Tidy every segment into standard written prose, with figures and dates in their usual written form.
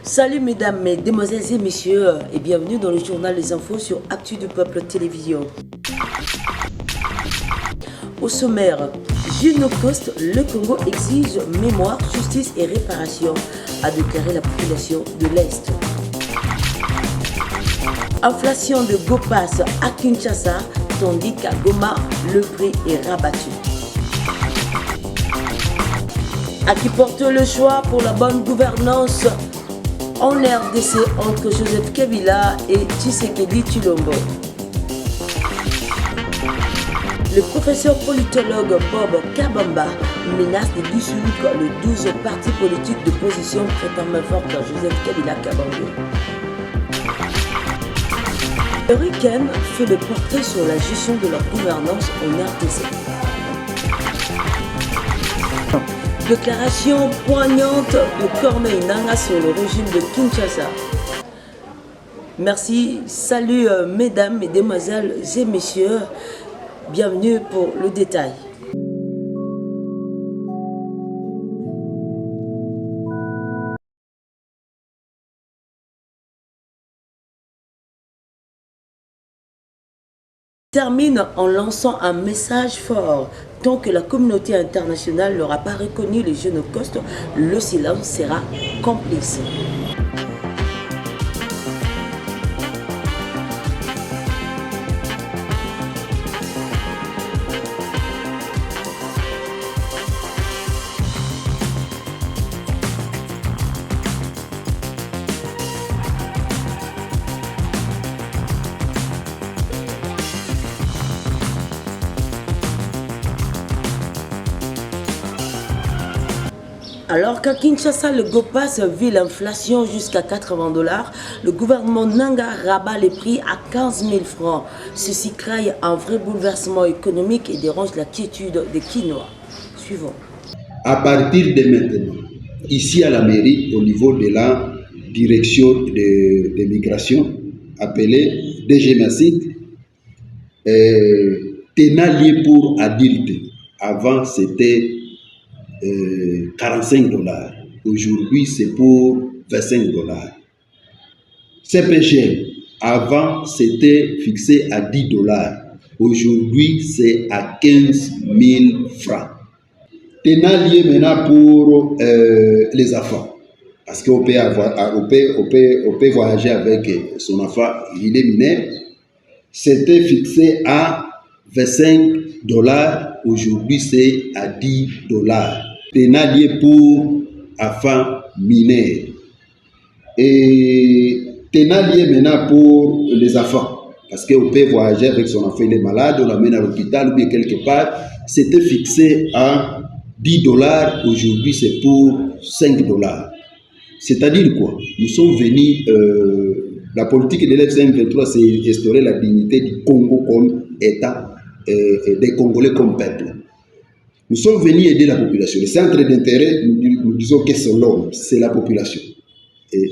Salut mesdames, mesdemoiselles et messieurs et bienvenue dans le journal des infos sur Actu du Peuple Télévision. Au sommaire, Jules Coste, le Congo exige mémoire, justice et réparation, a déclaré la population de l'Est. Inflation de Gopas à Kinshasa, tandis qu'à Goma, le prix est rabattu. À qui porte le choix pour la bonne gouvernance en RDC entre Joseph Kabila et Tshisekedi Tshilombo. Le professeur politologue Bob Kabamba menace de dissoudre le 12 partis politiques d'opposition prêtant main forte à Joseph Kabila Kabangé. Hurricane fait le portrait sur la gestion de leur gouvernance en RDC. Déclaration poignante de Corneille Nangaa sur le régime de Kinshasa. Merci, salut mesdames, mesdemoiselles et messieurs. Bienvenue pour le détail. Termine en lançant un message fort. Tant que la communauté internationale n'aura pas reconnu les jeunes Coste, le silence sera complice. Alors qu'à Kinshasa, le Gopas vit l'inflation jusqu'à $80, le gouvernement Nangaa rabat les prix à 15 000 francs. Ceci crée un vrai bouleversement économique et dérange la quiétude des Kinois. Suivons. À partir de maintenant, ici à la mairie, au niveau de la direction de migration, appelée DGMACID, tenant lié pour adultes. Avant, c'était $45. Aujourd'hui, c'est pour $25. CPG, avant, c'était fixé à $10. Aujourd'hui, c'est à 15 000 francs. Tenant lié maintenant pour les enfants. Parce qu'on peut, on peut voyager avec son enfant, il est mineur. C'était fixé à $25. Aujourd'hui, c'est à $10. Tenant lié pour enfants mineurs. Et tenant lié maintenant pour les enfants. Parce qu'on peut voyager avec son enfant, il est malade, on l'amène à l'hôpital ou bien quelque part. C'était fixé à $10. Aujourd'hui, c'est pour $5. C'est-à-dire quoi? Nous sommes venus, la politique de l'F-23, c'est instaurer la dignité du Congo comme État, des Congolais comme peuple. Nous sommes venus aider la population. Le centre d'intérêt, nous disons que c'est l'homme, c'est la population. Et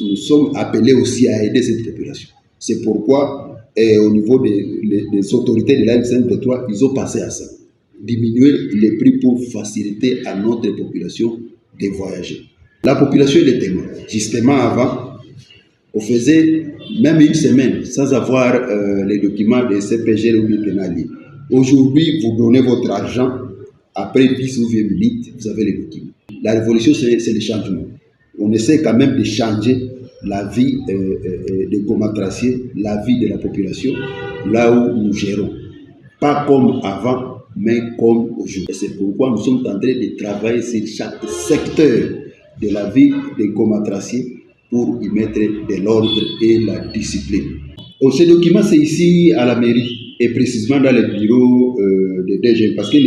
nous sommes appelés aussi à aider cette population. C'est pourquoi, au niveau des autorités de la M23, ils ont passé à ça. Diminuer les prix pour faciliter à notre population de voyager. La population est témoin. Justement, avant, on faisait même une semaine sans avoir les documents de CPG ou de pénalier. Aujourd'hui, vous donnez votre argent. Après 10 ou 20 minutes, vous avez les documents. La révolution, c'est le changement. On essaie quand même de changer la vie des Gomatraciers, la vie de la population, là où nous gérons. Pas comme avant, mais comme aujourd'hui. C'est pourquoi nous sommes en train de travailler sur chaque secteur de la vie des Gomatraciers pour y mettre de l'ordre et la discipline. Ce document, c'est ici à la mairie et précisément dans le bureau de DG. Parce que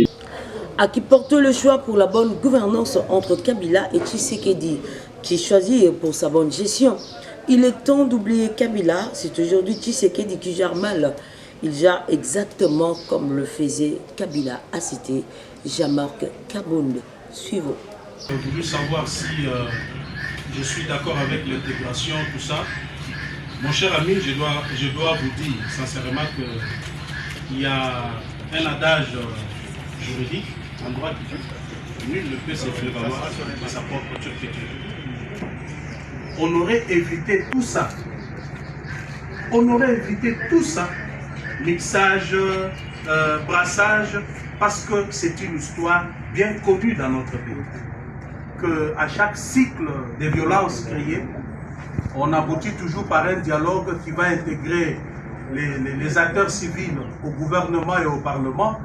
À qui porte le choix pour la bonne gouvernance entre Kabila et Tshisekedi, qui choisit pour sa bonne gestion. Il est temps d'oublier Kabila, c'est aujourd'hui Tshisekedi qui gère mal. Il gère exactement comme le faisait Kabila, a cité Jean-Marc Kabound. Suivons. J'ai voulu savoir si je suis d'accord avec l'intégration, tout ça. Mon cher ami, je dois vous dire sincèrement qu'il y a un adage juridique en droit qui dit nul ne peut se faire valoir à sa propre turpitude. on aurait évité tout ça. On aurait évité tout ça. Mixage, brassage, parce que c'est une histoire bien connue dans notre pays. Qu'à chaque cycle de violences créées, on aboutit toujours par un dialogue qui va intégrer les acteurs civils au gouvernement et au Parlement.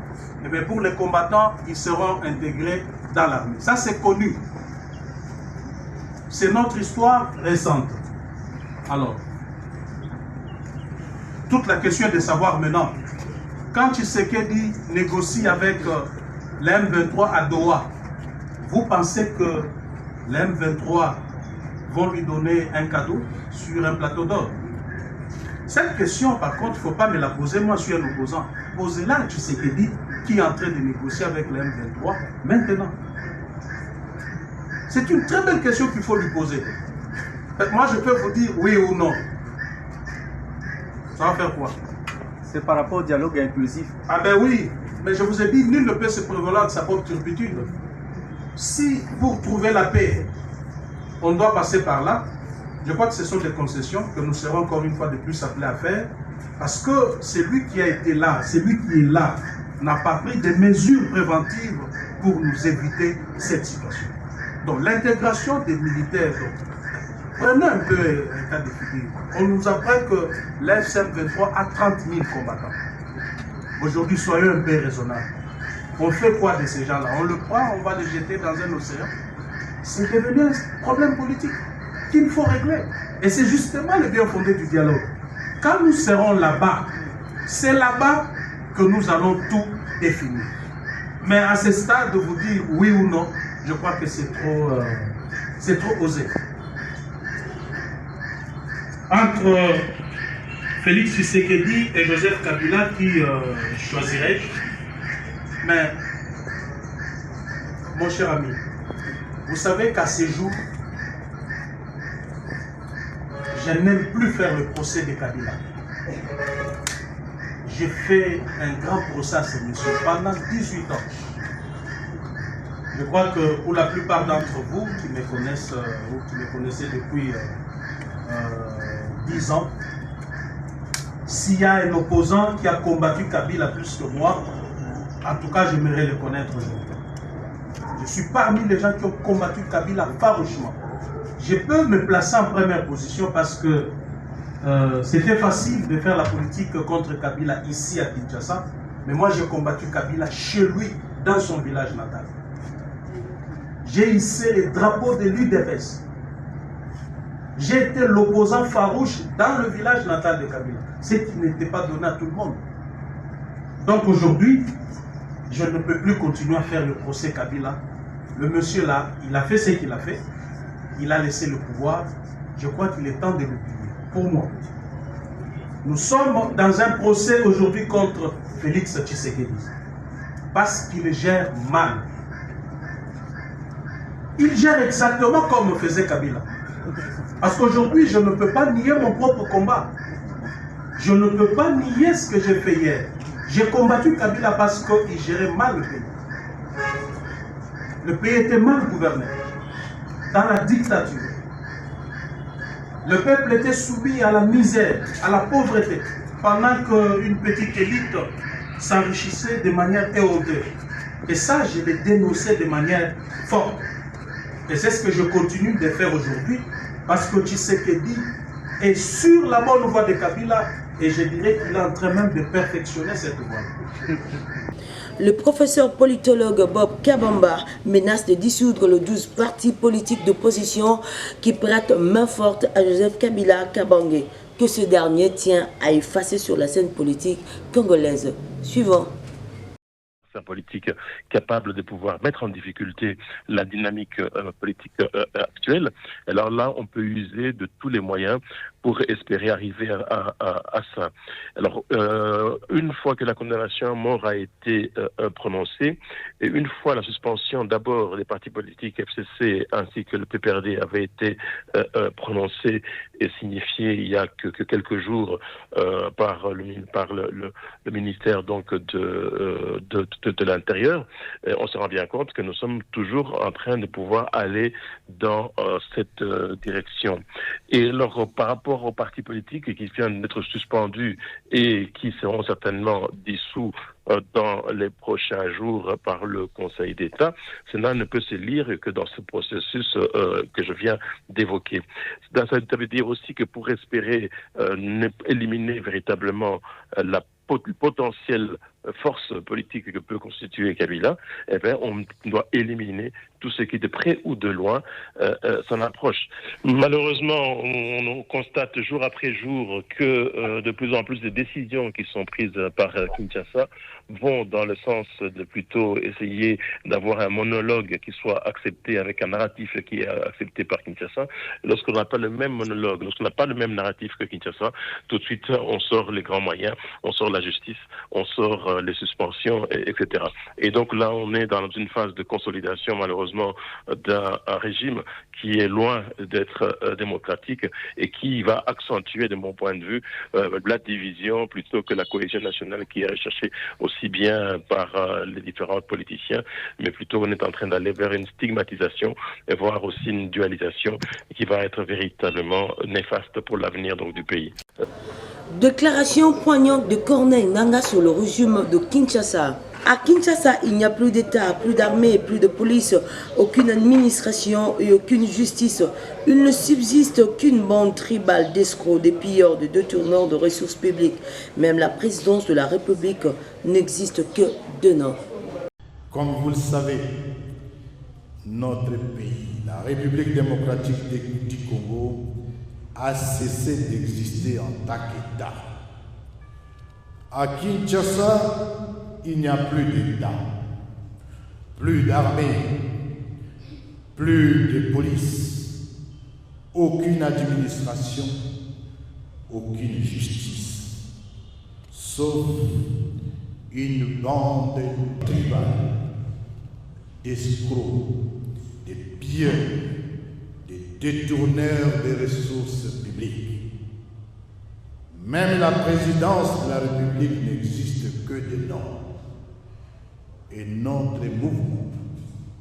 Et bien pour les combattants, ils seront intégrés dans l'armée. Ça, c'est connu. C'est notre histoire récente. Alors, toute la question est de savoir maintenant, quand Tshisekedi négocie avec les M23 à Doha, vous pensez que les M23 vont lui donner un cadeau sur un plateau d'or? Cette question, par contre, il ne faut pas me la poser. Moi, je suis un opposant. Posez-la à Tshisekedi qui est en train de négocier avec les M23 maintenant. C'est une très belle question qu'il faut lui poser. Moi, je peux vous dire oui ou non. Ça va faire quoi? C'est par rapport au dialogue inclusif. Ah ben oui, mais je vous ai dit, nul ne peut se prévaloir de sa propre turpitude. Si pour trouver la paix, on doit passer par là, je crois que ce sont des concessions que nous serons encore une fois de plus appelés à faire, parce que celui qui a été là, celui qui est là, n'a pas pris des mesures préventives pour nous éviter cette situation. Donc l'intégration des militaires, prenez un peu un cas de figure. On nous apprend que l'FCM23 a 30 000 combattants. Aujourd'hui, soyons un peu raisonnables. On fait quoi de ces gens-là? On le prend, on va les jeter dans un océan. C'est devenu un problème politique qu'il faut régler. Et c'est justement le bien fondé du dialogue. Quand nous serons là-bas, c'est là-bas que nous allons tout définir. Mais à ce stade, de vous dire oui ou non, je crois que c'est trop osé. Entre Félix Tshisekedi et Joseph Kabila, qui choisirais-je? Mais, mon cher ami, vous savez qu'à ces jours, je n'aime plus faire le procès de Kabila. J'ai fait un grand procès à ce monsieur pendant 18 ans. Je crois que pour la plupart d'entre vous qui me connaissent ou qui me connaissez depuis 10 ans, s'il y a un opposant qui a combattu Kabila plus que moi, en tout cas, j'aimerais le connaître aujourd'hui. Je suis parmi les gens qui ont combattu Kabila farouchement. Je peux me placer en première position parce que c'était facile de faire la politique contre Kabila ici à Kinshasa, mais moi j'ai combattu Kabila chez lui, dans son village natal. J'ai hissé les drapeaux de l'UDPS. J'ai été l'opposant farouche dans le village natal de Kabila, ce qui n'était pas donné à tout le monde. Donc aujourd'hui, je ne peux plus continuer à faire le procès Kabila. Le monsieur là, il a fait ce qu'il a fait. Il a laissé le pouvoir. Je crois qu'il est temps de l'oublier. Pour moi. Nous sommes dans un procès aujourd'hui contre Félix Tshisekedi. Parce qu'il gère mal. Il gère exactement comme faisait Kabila. Parce qu'aujourd'hui, je ne peux pas nier mon propre combat. Je ne peux pas nier ce que j'ai fait hier. J'ai combattu Kabila parce qu'il gérait mal le pays. Le pays était mal gouverné, dans la dictature. Le peuple était soumis à la misère, à la pauvreté, pendant qu'une petite élite s'enrichissait de manière éhonteuse. Et ça, je l'ai dénoncé de manière forte. Et c'est ce que je continue de faire aujourd'hui, parce que Tshisekedi est sur la bonne voie de Kabila, et je dirais qu'il est en train même de perfectionner cette voie. Le professeur politologue Bob Kabamba menace de dissoudre les 12 partis politiques d'opposition qui prêtent main forte à Joseph Kabila Kabange, que ce dernier tient à effacer sur la scène politique congolaise. Suivant. Un politique capable de pouvoir mettre en difficulté la dynamique politique actuelle. Alors là, on peut user de tous les moyens pour espérer arriver à ça. Alors, une fois que la condamnation à mort a été prononcée, et une fois la suspension d'abord des partis politiques FCC ainsi que le PPRD avait été prononcée est signifié il y a que quelques jours par le ministère donc de l'Intérieur, on se rend bien compte que nous sommes toujours en train de pouvoir aller dans cette direction. Et alors, par rapport aux partis politiques qui viennent d'être suspendus et qui seront certainement dissous dans les prochains jours par le Conseil d'État, cela ne peut se lire que dans ce processus que je viens d'évoquer. Ça veut dire aussi que pour espérer éliminer véritablement la potentielle force politique que peut constituer Kabila, eh bien, on doit éliminer tout ce qui, de près ou de loin, s'en approche. Malheureusement, on constate jour après jour que de plus en plus de décisions qui sont prises par Kinshasa vont dans le sens de plutôt essayer d'avoir un monologue qui soit accepté avec un narratif qui est accepté par Kinshasa. Lorsqu'on n'a pas le même monologue, lorsqu'on n'a pas le même narratif que Kinshasa, tout de suite on sort les grands moyens, on sort la justice, on sort les suspensions, etc. Et donc là, on est dans une phase de consolidation, malheureusement, d'un régime qui est loin d'être démocratique et qui va accentuer, de mon point de vue, la division plutôt que la cohésion nationale qui est recherchée aussi bien par les différents politiciens, mais plutôt on est en train d'aller vers une stigmatisation et voire aussi une dualisation qui va être véritablement néfaste pour l'avenir donc du pays. Déclaration poignante de Corneille Nangaa sur le régime de Kinshasa. À Kinshasa, il n'y a plus d'État, plus d'armée, plus de police, aucune administration et aucune justice. Il ne subsiste qu'une bande tribale d'escrocs, de pilleurs, de détourneurs de ressources publiques. Même la présidence de la République n'existe que de nom. Comme vous le savez, notre pays, la République démocratique du Congo, a cessé d'exister en tant qu'État. À Kinshasa, il n'y a plus d'État, plus d'armée, plus de police, aucune administration, aucune justice, sauf une bande tribale d'escrocs, de pilleurs, de détourneurs des ressources publiques. Même la présidence de la République n'existe que de nom. Et notre mouvement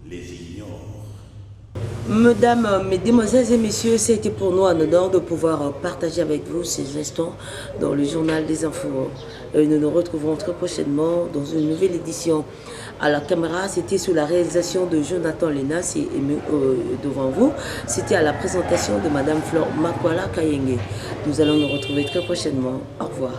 les ignore. Mesdames, mesdemoiselles et messieurs, c'était pour nous un honneur de pouvoir partager avec vous ces instants dans le journal des infos. Nous nous retrouverons très prochainement dans une nouvelle édition. À la caméra, c'était sous la réalisation de Jonathan Lenas et devant vous, c'était à la présentation de Madame Flore Makwala Kayenge. Nous allons nous retrouver très prochainement. Au revoir.